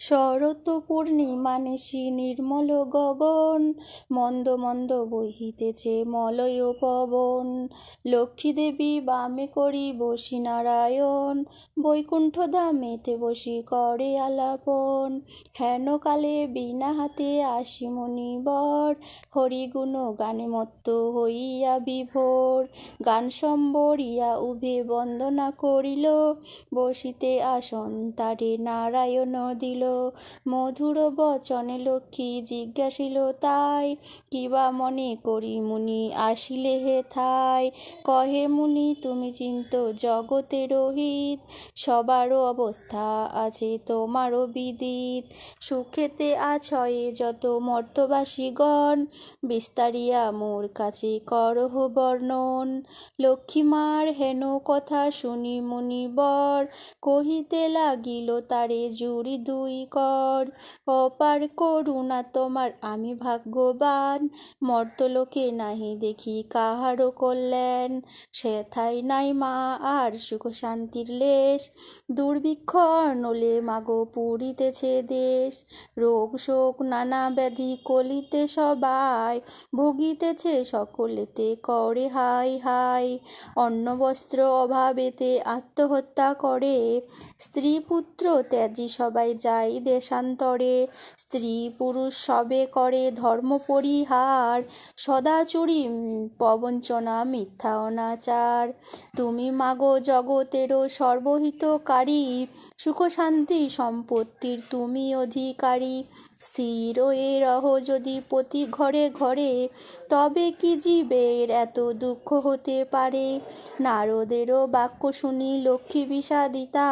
শরৎ পূর্ণিমা নিশি নির্মল গগন, মন্দ মন্দ বহিতেছে মলয় পবন। লক্ষ্মী দেবী বামে করি বসি নারায়ণ, বৈকুণ্ঠ ধামেতে বসি করে আলাপন। হেন কালে বীণা হাতে আসি মুনিবর, হরিগুণ গানে মত্ত হইয়া বিভোর। গান সম্বরিয়া উভে বন্দনা করিল, বসিতে আসন তারে নারায়ণ দিল। মধুর বচনে লক্ষ্মী জিজ্ঞাসিল তাই, কিবা মনে করি মুনি আসিলে হেথায়। কহে মুনি তুমি চিন্ত জগতের হিত, সবারও অবস্থা আছে তোমারও বিদিত। সুখেতে আছয়ে যত মর্তবাসীগণ, বিস্তারিয়া মোর কাছে করহ বর্ণন। লক্ষ্মীমার হেন কথা শুনি মুনিবর, কহিতে লাগিল তারে জুড়ি দুই কর। অপার করুণা তোমার আমি ভাগ্যবান, মর্তলোকে নাহি দেখি কাহারও কল্যাণ। সেথায় নাই মা আর সুখ শান্তির লেশ, দুর্ভিক্ষ অর্ণলে মাগো পুরিতেছে দেশ। রোগ শোক নানা ব্যাধি কলিতে সবাই, ভুগিতেছে সকলেতে করে হাই হাই। অন্ন বস্ত্র অভাবেতে আত্মহত্যা করে, স্ত্রী পুত্র ত্যাজি সবাই যায় দেশান্তরে। স্ত্রী পুরুষ সবে করে ধর্ম পরিহার, সদা চুরি প্রবঞ্চনা মিথ্যা অনাচার। তুমি মাগো জগতেরও সর্বহিতকারী, সুখ শান্তি সম্পত্তির তুমি অধিকারী। স্থির এ রহ যদি প্রতি ঘরে ঘরে, তবে কি জীবের এত দুঃখ হতে পারে। নারদেরও বাক্য শুনি লক্ষ্মী বিষাদিতা,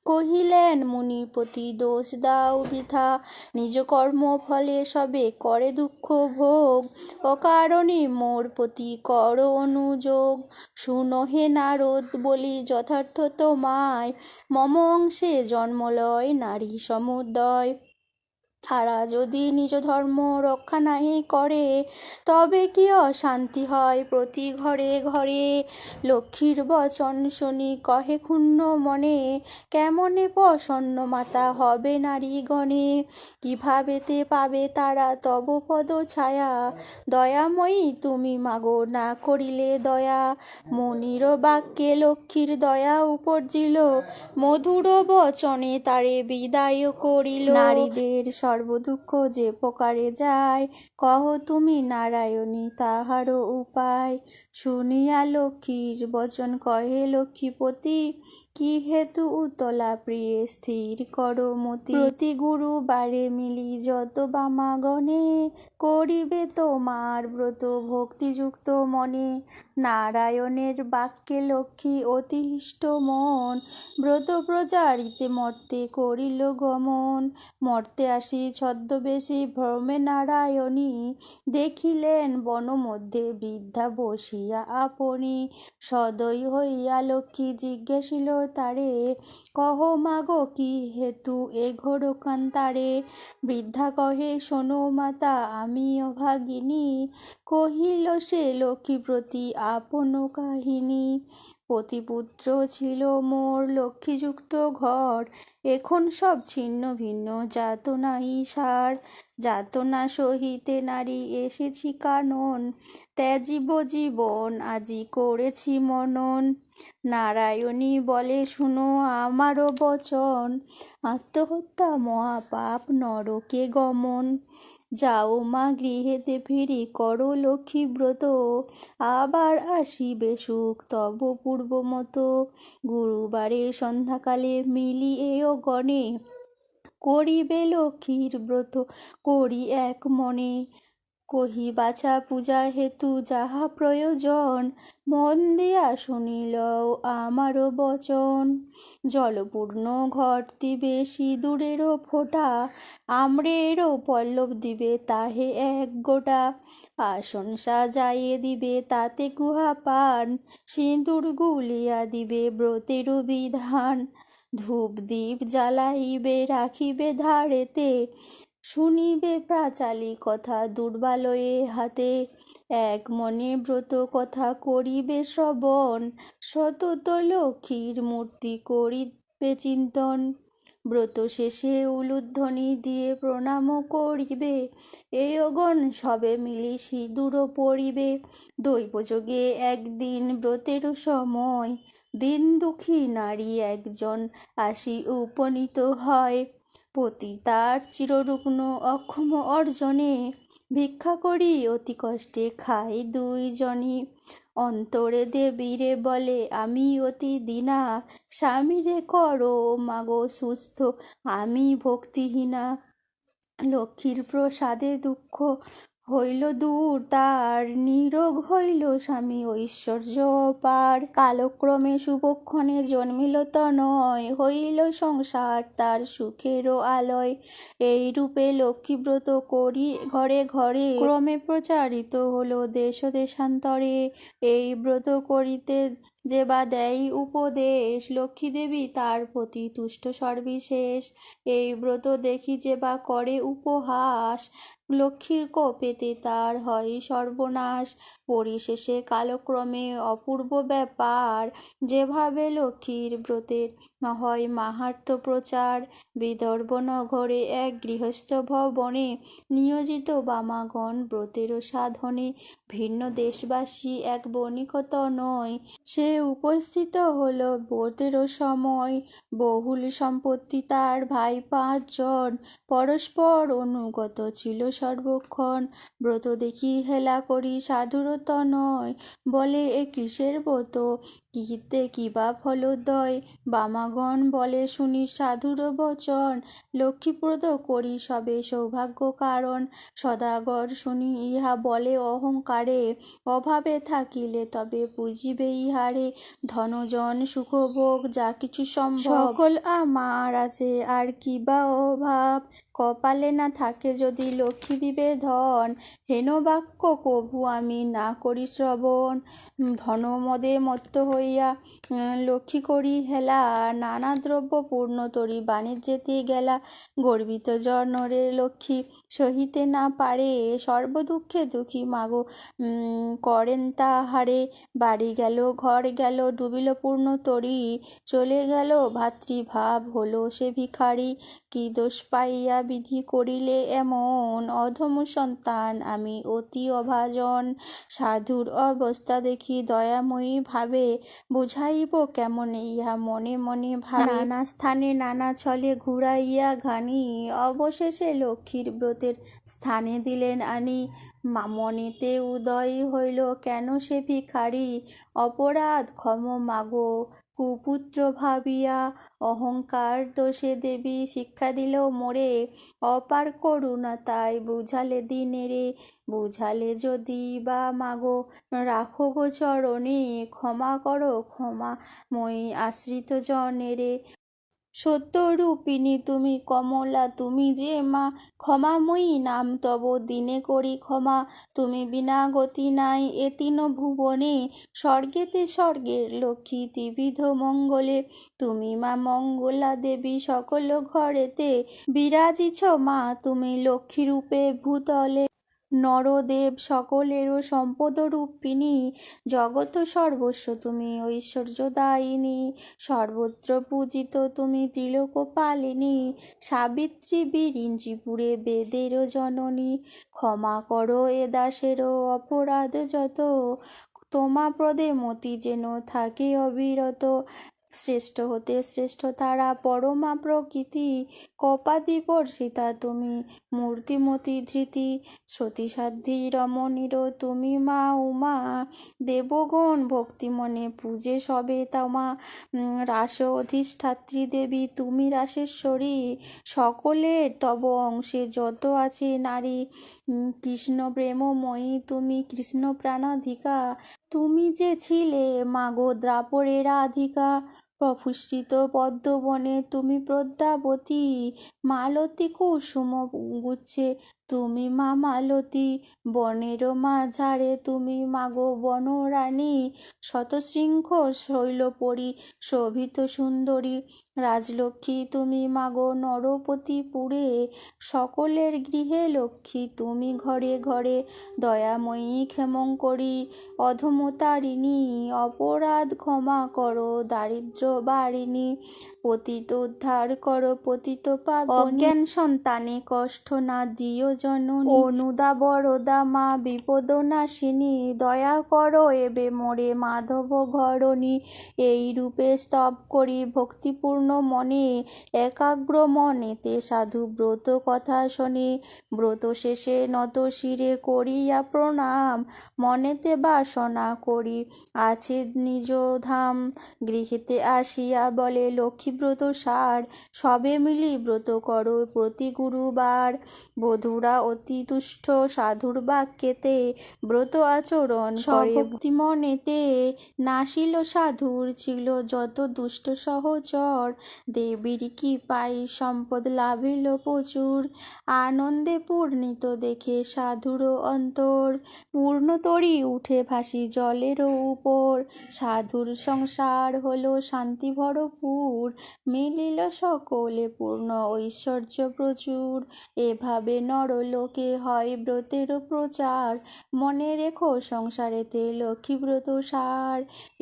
কহিলেন মুনিপতি দোষ দাও বৃথা। নিজ কর্ম ফলে সবে করে দুঃখ ভোগ, অকারণে মোর প্রতি কর অনুযোগ। শুনো হে নারদ বলি যথার্থ তোমায়, মম অংশে জন্ম লয় নারী সমুদয়। তারা যদি নিজ ধর্ম রক্ষা নাহি করে, তবে কি অশান্তি হয় প্রতি ঘরে ঘরে। লক্ষ্মীর বচন শুনি কহে ক্ষুণ্ণ মনে, কেমনে প্রসন্ন মাতা হবে নারীগণে। কিভাবেতে পাবে তারা তব পদ ছায়া, দয়াময়ী তুমি মাগো না করিলে দয়া। মুনির বাক্যে লক্ষ্মীর দয়া উপজিল, মধুর বচনে তারে বিদায় করিল। নারীদের সর্বদুঃখ যে প্রকারে যায়, কহ তুমি নারায়ণী তাহারও উপায়। শুনিয়া লক্ষ্মীর বচন কহে লক্ষ্মীপতি, কি হেতু উতলা প্রিয়ে স্থির কর মতি। প্রতি গুরুবারে মিলি যত বামাগণে, করিবে তোমার ব্রত ভক্তিযুক্ত মনে। নারায়ণের বাক্যে লক্ষ্মী অতি হৃষ্ট মন, ব্রত প্রচারিতে মর্তে করিল গমন। মর্তে আসি ছদ্মবেশী ভ্রমে নারায়ণী, দেখিলেন বন মধ্যে বৃদ্ধা বসিয়া আপনি। সদয় হইয়া লক্ষ্মী জিজ্ঞাসিল তারে, কহ মাগো কি হেতু এ ঘোর কান্তারে। বৃদ্ধা কহে শোনো মাতা আমি অভাগিনী, কহিল সে লক্ষ্মী প্রতি আপন কাহিনী। পতিপুত্র ছিল মোর লক্ষ্মীযুক্ত ঘর, এখন সব ছিন্ন ভিন্ন যাতনাই সার। যাতনা সহিতে নারী এসেছি কানন, ত্যাজিব জীবন আজি করেছি মনন। নারায়ণী বলে শুনো আমারও বচন, আত্মহত্যা মহাপাপ নরকে গমন। যাও মা গৃহেতে ফিরি করো লক্ষ্মী ব্রত, আবার আসিবে সুখ তব পূর্ব মতো। গুরুবারে সন্ধ্যাকালে মিলি এও গণে, করিবে লক্ষ্মীর ব্রত করি এক মনে। কহি বাছা পূজা হেতু যাহা প্রয়োজন, মন দিয়া শুনিলও আমারও বচন। জলপূর্ণ ঘট দিবে সিঁদুরেরও ফোঁটা, আম্রেরও পল্লব দিবে তাহে এক গোটা। আসন সাজাইয়ে দিবে তাতে গুহা পান, সিঁদুর গুলিয়া দিবে ব্রতেরও বিধান। ধূপ দীপ জ্বালাইবে রাখিবে ধারেতে, শুনিবে প্রাচালি কথা দুর্বালয়ে হাতে। এক মনে ব্রত কথা করিবে শ্রবণ, সতত লক্ষ্মীর মূর্তি করিবে চিন্তন। ব্রত শেষে উলুধ্বনি দিয়ে প্রণামও করিবে, এই অগণ সবে মিলি সিঁদুরও পরিবে। দৈবযোগে একদিন ব্রতের সময় দিন দুঃখী নারী একজন আসি উপনীত হয়, পতি তার চিররুগ্ন অক্ষম অর্জনে, ভিক্ষা করি অতি কষ্টে খাই দুইজনই। অন্তরে দেবীরে বলে আমি অতি দীনা, স্বামীরে করো মাগো সুস্থ আমি ভক্তিহীনা। লক্ষ্মীর প্রসাদে দুঃখ হইল দূর তার, নিরোগ হইল স্বামী ঐশ্বর্য অপার। কালক্রমে শুভক্ষণে জন্মিল তনয়, হইল সংসার তার সুখেরও আলয়। এই রূপে লক্ষ্মীব্রত করি ঘরে ঘরে, ক্রমে প্রচারিত হলো দেশ দেশান্তরে। এই ব্রত করিতে যে বা দেয় উপদেশ, লক্ষ্মী দেবী তার প্রতি তুষ্ট সর্বিশেষ। এই ব্রত দেখি যে বা করে উপহাস, লক্ষ্মীর কোপেতে তার হয় সর্বনাশ। পরিশেষে কালক্রমে অপূর্ব ব্যাপার, যেভাবে লক্ষ্মীর ব্রতের হয় মাহাত্ম্য প্রচার। বিদর্ভ নগরে এক গৃহস্থ ভবনে, নিয়োজিত বামাগণ ব্রতের সাধনে। ভিন্ন দেশবাসী এক বণিক তনয়, সে উপস্থিত হলো ব্রতের সময়। বহুল সম্পত্তি তার ভাই 5 জন, পরস্পর অনুগত ছিল সর্বক্ষণ। ব্রত দেখি হেলা করি সাধুর তনয়, বলে এ কিসের ব্রত, কিতে কিবা ফলোদয়। বামাগণ বলে শুনি সাধুর বচন, লক্ষ্মীপ্রদ করি সবে সৌভাগ্য কারণ। সদাগর শুনি ইহা বলে অহংকারে, অভাবে থাকিলে তবে পুজিবে ইহারে। ধনজন সুখভোগ যা কিছু সম্ভব, সকল আমার আছে আর কি বা অভাব। কপালে না থাকে যদি লক্ষ্মী দিবে ধন, হেন বাক্য কভু আমি না করি শ্রবণ। ধনমদে মত্ত হইয়া লক্ষ্মী করি হেলা, নানা দ্রব্য পূর্ণ তরি বাণিজ্যেতে গেলা। গর্বিত জনরে লক্ষ্মী সহিতে না পারে, সর্বদুঃখে দুঃখী মাগো করেন তাহারে। বাড়ি গেল ঘর গেল ডুবিল পূর্ণ তরি, চলে গেল ভাতৃভাব হলো সে ভিখারি। কি দোষ পাইয়া বিধি করিলে এমন, অধম সন্তান আমি অতি অভাজন। সাধুর অবস্থা দেখি দয়াময়ী ভাবে, বুঝাইব কেমন ইহা মনে মনে ভাবে। নানা স্থানে নানা ছলে ঘুরাইয়া ঘানি, অবশেষে লক্ষ্মীর ব্রতের স্থানে দিলেন আনি। মনেতে উদয় হইল কেন সে ভিখারি, অপরাধ ক্ষম মাগো কুপুত্র ভাবিয়া। অহংকার দোষে দেবী শিক্ষা দিল মোরে, অপার করুণা তাই বুঝালে দিনেরে। বুঝালে যদি বা মাগো রাখো গো চরণে, ক্ষমা করো ক্ষমাময়ী আশ্রিত জনেরে। সত্যরূপিণী তুমি কমলা তুমি যে মা, ক্ষমাময়ী নাম তব দিনে করি ক্ষমা। তুমি বিনা গতি নাই এ তিন ভুবনে, স্বর্গেতে স্বর্গের লক্ষ্মী ত্রিবিধ মঙ্গলে। তুমি মা মঙ্গলা দেবী সকল ঘরেতে, বিরাজিছ মা তুমি লক্ষ্মী রূপে ভূতলে। নরদেব সকলেরও সম্পদ রূপিণী, জগৎ সর্বস্ব তুমি ঐশ্বর্যদায়িনী। সর্বত্র পূজিত তুমি ত্রিলোকপালিনী, সাবিত্রী বিরিঞ্চিপুরে বেদের জননী। ক্ষমা করো এ দাসেরও অপরাধ যত, তোমা পদে মতি যেন থাকে অবিরত। শ্রেষ্ঠ হতে শ্রেষ্ঠ তারা পরমা প্রকৃতি, কপাদি বর্ষিতা তুমি মূর্তিমতি ধৃতি। সতীসাধ্যী রমণীর তুমি মা উমা, দেবগণ ভক্তি মনে পূজে সবে তোমা। রাস অধিষ্ঠাত্রী দেবী তুমি রাসেশ্বরী, সকলের তব অংশে যত আছে নারী। কৃষ্ণ প্রেমময়ী তুমি কৃষ্ণ প্রাণাধিকা, তুমি যে ছিলে মাগো দ্রাপরের রাধিকা। প্রফুল্লিত পদ্মবনে তুমি পদ্মাবতী, মালতী কুসুম গুচ্ছে তুমি মা মালতী, বনের মাঝারে তুমি মাগো বনরানী, শতশৃঙ্খ শৈলপরি শোভিত সুন্দরী, রাজলক্ষ্মী তুমি মাগো নরপতিপুরে, সকলের গৃহে লক্ষ্মী তুমি ঘরে ঘরে, দয়াময়ী ক্ষেমঙ্করী অধমতারিণী, অপরাধ ক্ষমা করো দারিদ্র বারিণী, পতিত উদ্ধার করো পতিত পাবনী, অজ্ঞান সন্তানে কষ্ট না দিও জননী, অনুদা বরদা মা বিপদ নাশিনী, দয়া করো এবে মোরে মাধব ঘরণী, এই রূপে স্তব করি ভক্তিপূর্ণ মনে, একাগ্র মনেতে সাধু ব্রত কথা শোনে, ব্রত শেষে নত শিরে করিয়া প্রণাম, মনেতে বাসনা করি আছে নিজ ধাম, গৃহেতে আসিয়া বলে লক্ষ্মীব্রত সার, সবে মিলি ব্রত করো প্রতি গুরুবার, বধূরা অতি তুষ্ট সাধুর বাক্যেতে, ব্রত আচরণ করে ভক্তি মনেতে, নাসিল সাধুর ছিল যত দুষ্ট সহচর, দেবীর কি পাই সম্পদ লাভিল প্রচুর, আনন্দে পূর্ণিত দেখে সাধুর অন্তর, পূর্ণতরী উঠে ভাসি জলের উপর, সাধুর সংসার হলো শান্তি ভরপুর, মিলিল সকলে পূর্ণ ঐশ্বর্য প্রচুর, এভাবে নরলোকে হয় ব্রতের প্রচার, মনে রেখো সংসারেতে লক্ষ্মীব্রত সার,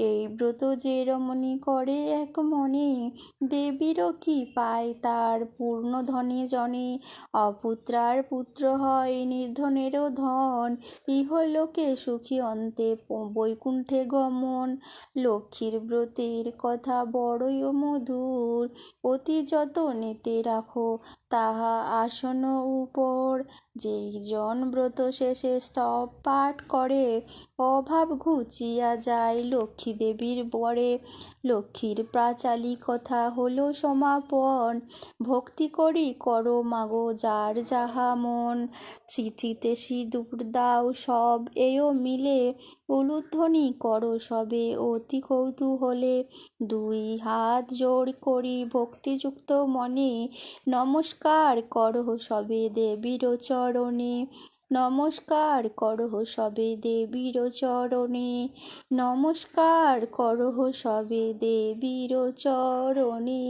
এই ব্রত যে রমণী করে এক মনে, দেবীরও কি পায় তার পূর্ণ ধনে জনে, অপুত্রার পুত্র হয় নির্ধনেরও ধন, ইহলোকে সুখী অন্তে বৈকুণ্ঠে গমন, লক্ষ্মীর ব্রতের কথা বড়ই মধুর, অতি যতনেতে রাখো তাহা আসন উপর, যেই জন ব্রত শেষে স্তব পাঠ করে, অভাব ঘুচিয়া যায় লক্ষ্মী দেবীর বরে, লক্ষ্মীর প্রাচালি কথা হলো সমাপন, ভক্তি করি করো মাগো যার যাহা মন, চিঠিতে সিঁদুর দাও সব এও মিলে, উলুধ্বনি করো সবে অতি কৌতূহলে, দুই হাত জোড় করি ভক্তিযুক্ত মনে, নমস্কার করো সবে দেবীর চরণে, নমস্কার করো সবে দেবীর চরণে, নমস্কার করো সবে দেবীর চরণে।